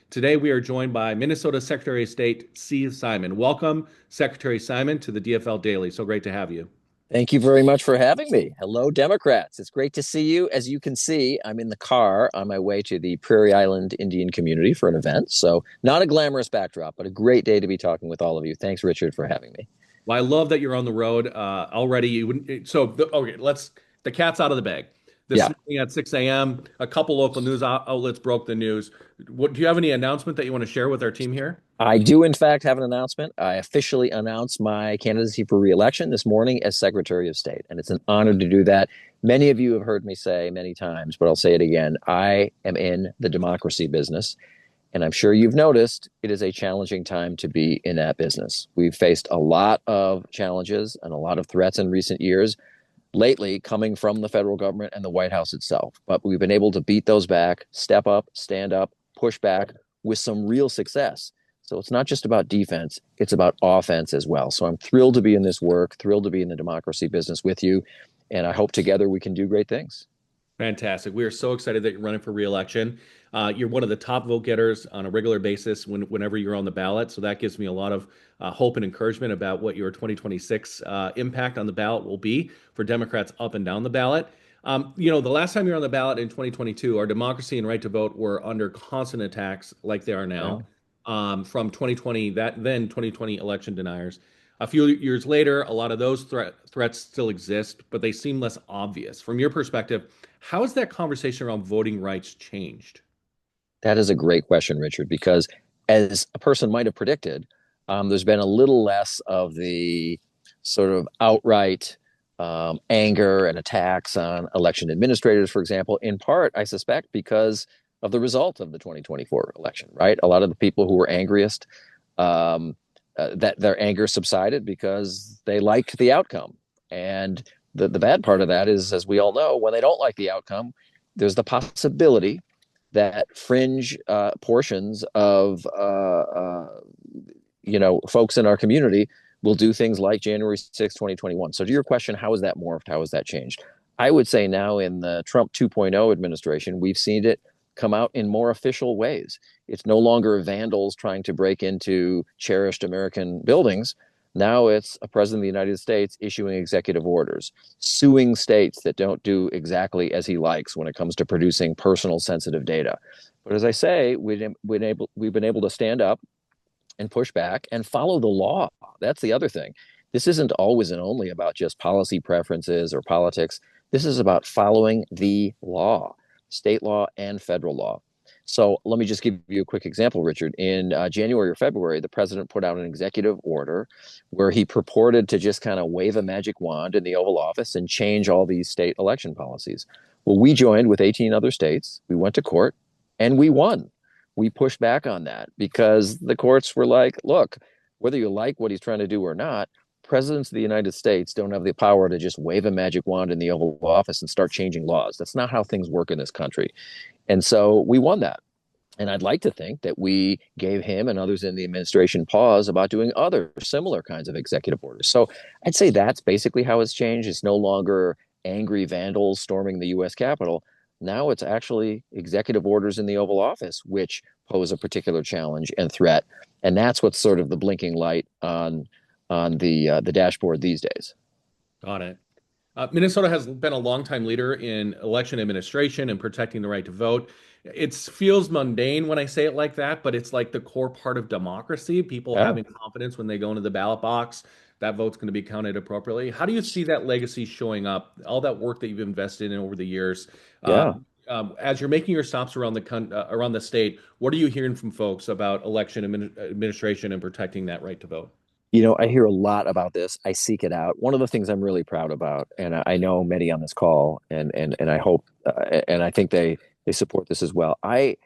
Today, we are joined by Minnesota Secretary of State Steve Simon. Welcome, Secretary Simon, to the DFL Daily. So great to have you. Thank you very much for having me. Hello, Democrats. It's great to see you. As you can see, I'm in the car on my way to the Prairie Island Indian community for an event. So, not a glamorous backdrop, but a great day to be talking with all of you. Thanks, Richard, for having me. Well, I love that you're on the road already. You wouldn't, so okay, let's the cat's out of the bag. This Yeah, morning at 6 a.m., a couple local news outlets broke the news. Do you have any announcement that you want to share with our team here? I do, in fact, have an announcement. I officially announced my candidacy for reelection this morning as Secretary of State, and it's an honor to do that. Many of you have heard me say many times, but I'll say it again. I am in the democracy business. And I'm sure you've noticed it is a challenging time to be in that business. We've faced a lot of challenges and a lot of threats in recent years, lately coming from the federal government and the White House itself. But we've been able to beat those back, step up, stand up, push back with some real success. So it's not just about defense, it's about offense as well. So I'm thrilled to be in this work, thrilled to be in the democracy business with you. And I hope together we can do great things. Fantastic. We are so excited that you're running for reelection. You're one of the top vote getters on a regular basis whenever you're on the ballot. So that gives me a lot of hope and encouragement about what your 2026 impact on the ballot will be for Democrats up and down the ballot. The last time you were on the ballot in 2022, our democracy and right to vote were under constant attacks like they are Yeah. now from 2020, that then 2020 election deniers. A few years later, a lot of those threats still exist, but they seem less obvious. From your perspective, how has that conversation around voting rights changed? That is a great question, Richard, because as a person might have predicted, there's been a little less of the sort of outright anger and attacks on election administrators, for example, in part, I suspect, because of the result of the 2024 election, right? A lot of the people who were angriest, that their anger subsided because they liked the outcome. And the bad part of that is, as we all know, when they don't like the outcome, there's the possibility that fringe portions of folks in our community will do things like January 6, 2021. So to your question, how has that morphed? How has that changed? I would say now in the Trump 2.0 administration, we've seen it come out in more official ways. It's no longer vandals trying to break into cherished American buildings. Now it's a president of the United States issuing executive orders, suing states that don't do exactly as he likes when it comes to producing personal sensitive data. But as I say, we've been able to stand up and push back and follow the law. That's the other thing. This isn't always and only about just policy preferences or politics. This is about following the law, state law and federal law. So let me just give you a quick example, Richard. In January or February, the president put out an executive order where he purported to just kind of wave a magic wand in the Oval Office and change all these state election policies. Well, we joined with 18 other states. We went to court and we won. We pushed back on that because the courts were like, look, whether you like what he's trying to do or not, presidents of the United States don't have the power to just wave a magic wand in the Oval Office and start changing laws. That's not how things work in this country. And so we won that. And I'd like to think that we gave him and others in the administration pause about doing other similar kinds of executive orders. So I'd say that's basically how it's changed. It's no longer angry vandals storming the US Capitol. Now it's actually executive orders in the Oval Office, which pose a particular challenge and threat. And that's what's sort of the blinking light on the dashboard these days. Got it. Minnesota has been a longtime leader in election administration and protecting the right to vote. It feels mundane when I say it like that, but it's like the core part of democracy. People Yeah, having confidence when they go into the ballot box, that vote's going to be counted appropriately. How do you see that legacy showing up? All that work that you've invested in over the years, yeah. as you're making your stops around around the state, what are you hearing from folks about administration and protecting that right to vote? I hear a lot about this. I seek it out. One of the things I'm really proud about, and I know many on this call, and I hope, and I think they support this as well. I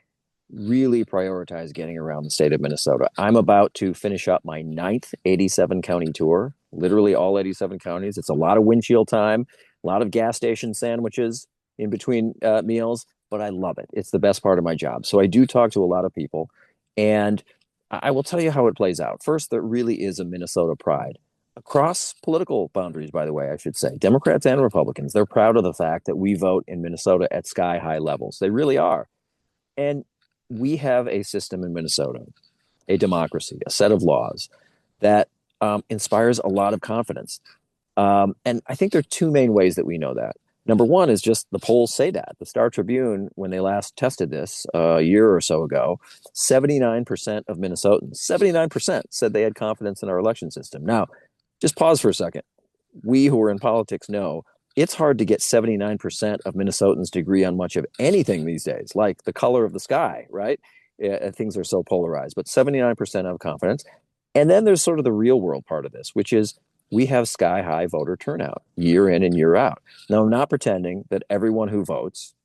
really prioritize getting around the state of Minnesota. I'm about to finish up my ninth 87 county tour, literally all 87 counties. It's a lot of windshield time, a lot of gas station sandwiches in between meals, but I love it. It's the best part of my job. So I do talk to a lot of people, and I will tell you how it plays out. First, there really is a Minnesota pride across political boundaries, by the way, I should say. Democrats and Republicans, they're proud of the fact that we vote in Minnesota at sky high levels. They really are. And we have a system in Minnesota, a democracy, a set of laws that inspires a lot of confidence. And I think there are two main ways that we know that. Number one is just the polls say that. The Star Tribune, when they last tested this a year or so ago, 79% of Minnesotans, 79% said they had confidence in our election system. Now, just pause for a second. We who are in politics know it's hard to get 79% of Minnesotans to agree on much of anything these days, like the color of the sky, right? Things are so polarized, but 79% have confidence. And then there's sort of the real world part of this, which is we have sky high voter turnout year in and year out. Now, I'm not pretending that everyone who votes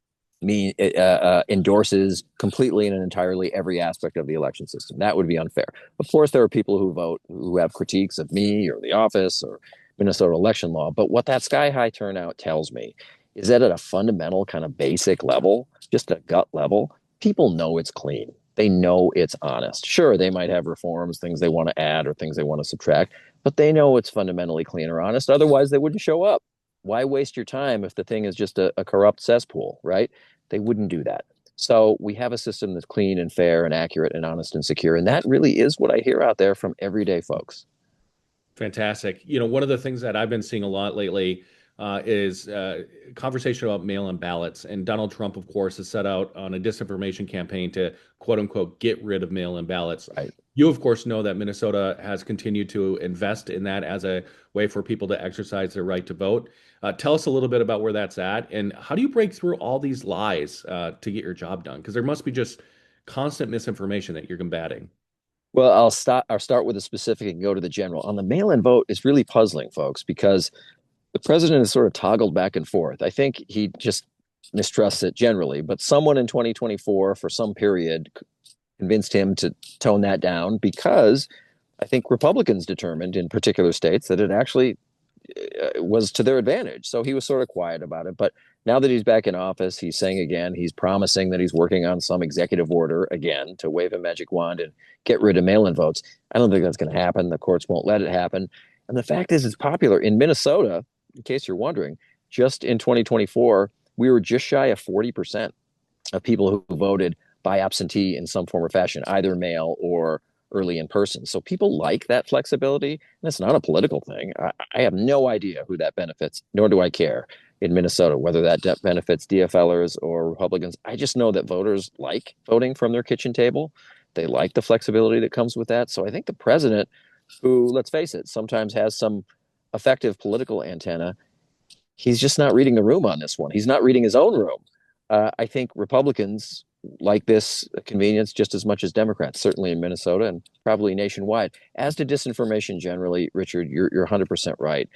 endorses completely and entirely every aspect of the election system. That would be unfair. Of course, there are people who vote who have critiques of me or the office or Minnesota election law. But what that sky high turnout tells me is that at a fundamental kind of basic level, just a gut level, people know it's clean. They know it's honest. Sure, they might have reforms, things they want to add or things they want to subtract, but they know it's fundamentally clean or honest. Otherwise, they wouldn't show up. Why waste your time if the thing is just a corrupt cesspool, right? They wouldn't do that. So we have a system that's clean and fair and accurate and honest and secure. And that really is what I hear out there from everyday folks. Fantastic. One of the things that I've been seeing a lot lately is conversation about mail-in ballots. And Donald Trump, of course, has set out on a disinformation campaign to quote unquote get rid of mail-in ballots. Right. You, of course, know that Minnesota has continued to invest in that as a way for people to exercise their right to vote. Tell us a little bit about where that's at, and how do you break through all these lies to get your job done? Because there must be just constant misinformation that you're combating. Well, I'll start with a specific and go to the general. On the mail-in vote, it's really puzzling, folks, because the president has sort of toggled back and forth. I think he just mistrusts it generally, but someone in 2024 for some period convinced him to tone that down because I think Republicans determined in particular states that it actually was to their advantage. So he was sort of quiet about it. But now that he's back in office, he's saying again, he's promising that he's working on some executive order again to wave a magic wand and get rid of mail-in votes. I don't think that's going to happen. The courts won't let it happen. And the fact is, it's popular in Minnesota. In case you're wondering, just in 2024, we were just shy of 40% of people who voted by absentee in some form or fashion, either mail or early in person. So people like that flexibility, and it's not a political thing. I have no idea who that benefits, nor do I care in Minnesota, whether that benefits DFLers or Republicans. I just know that voters like voting from their kitchen table. They like the flexibility that comes with that. So I think the president, who, let's face it, sometimes has some effective political antenna, he's just not reading the room on this one. He's not reading his own room. I think Republicans like this convenience just as much as Democrats, certainly in Minnesota and probably nationwide. As to disinformation generally, Richard, you're 100% right.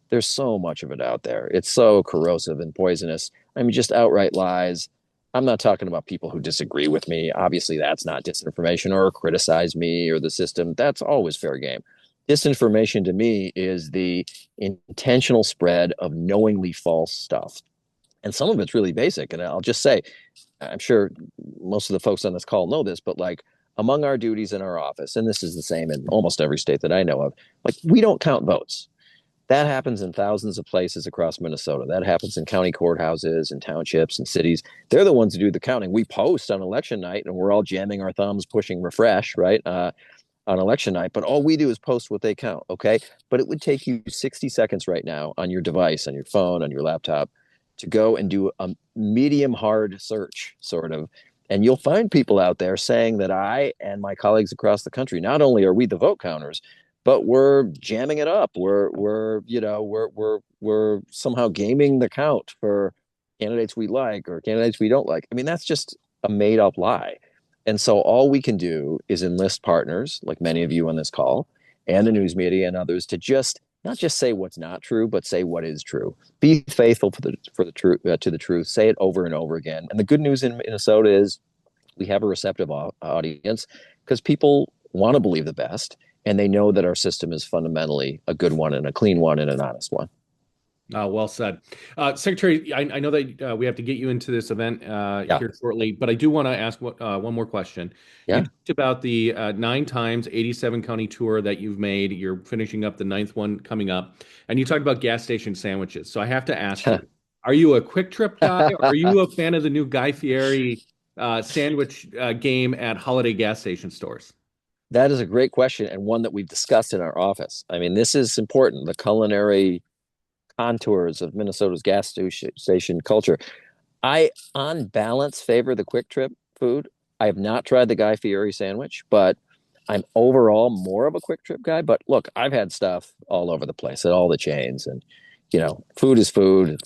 There's so much of it out there. It's so corrosive and poisonous. I mean, just outright lies. I'm not talking about people who disagree with me. Obviously, that's not disinformation, or criticize me or the system. That's always fair game. Disinformation to me is the intentional spread of knowingly false stuff. And some of it's really basic. And I'll just say, I'm sure most of the folks on this call know this, but like among our duties in our office, and this is the same in almost every state that I know of, like we don't count votes. That happens in thousands of places across Minnesota. That happens in county courthouses and townships and cities. They're the ones who do the counting. We post on election night and we're all jamming our thumbs, pushing refresh, right? On election night, but all we do is post what they count, okay? But it would take you 60 seconds right now on your device, on your phone, on your laptop, to go and do a medium hard search, sort of. And you'll find people out there saying that I and my colleagues across the country, not only are we the vote counters, but we're jamming it up. We're somehow gaming the count for candidates we like or candidates we don't like. I mean, that's just a made up lie. And so all we can do is enlist partners like many of you on this call and the news media and others to just not just say what's not true, but say what is true. Be faithful for the truth to the truth. Say it over and over again. And the good news in Minnesota is we have a receptive audience because people want to believe the best, and they know that our system is fundamentally a good one and a clean one and an honest one. Well said. Secretary, I know that we have to get you into this event Yeah, here shortly, but I do want to ask one more question. You yeah. talked about the 9 times 87 county tour that you've made. You're finishing up the ninth one coming up, and you talked about gas station sandwiches. So I have to ask you, are you a quick trip guy, or are you a fan of the new Guy Fieri sandwich game at holiday gas station stores? That is a great question and one that we've discussed in our office. I mean, this is important. The culinary contours of Minnesota's gas station culture. I, on balance, favor the quick trip food. I have not tried the Guy Fieri sandwich, but I'm overall more of a quick trip guy. But look, I've had stuff all over the place at all the chains, and food is food.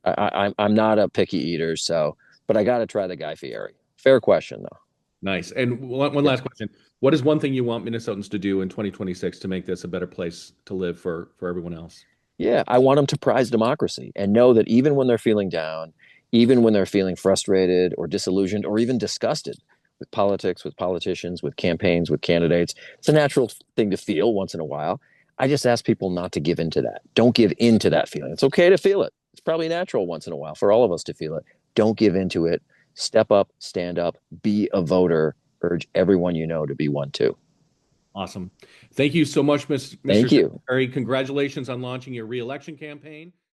I'm not a picky eater, so but I got to try the Guy Fieri. Fair question though. Nice. And one Yeah. last question. What is one thing you want Minnesotans to do in 2026 to make this a better place to live for everyone else? Yeah, I want them to prize democracy and know that even when they're feeling down, even when they're feeling frustrated or disillusioned or even disgusted with politics, with politicians, with campaigns, with candidates, it's a natural thing to feel once in a while. I just ask people not to give into that. Don't give into that feeling. It's okay to feel it. It's probably natural once in a while for all of us to feel it. Don't give into it. Step up, stand up, be a voter. Urge everyone you know to be one too. Awesome. Thank you so much, Mr. Thank you. Secretary. Congratulations on launching your reelection campaign.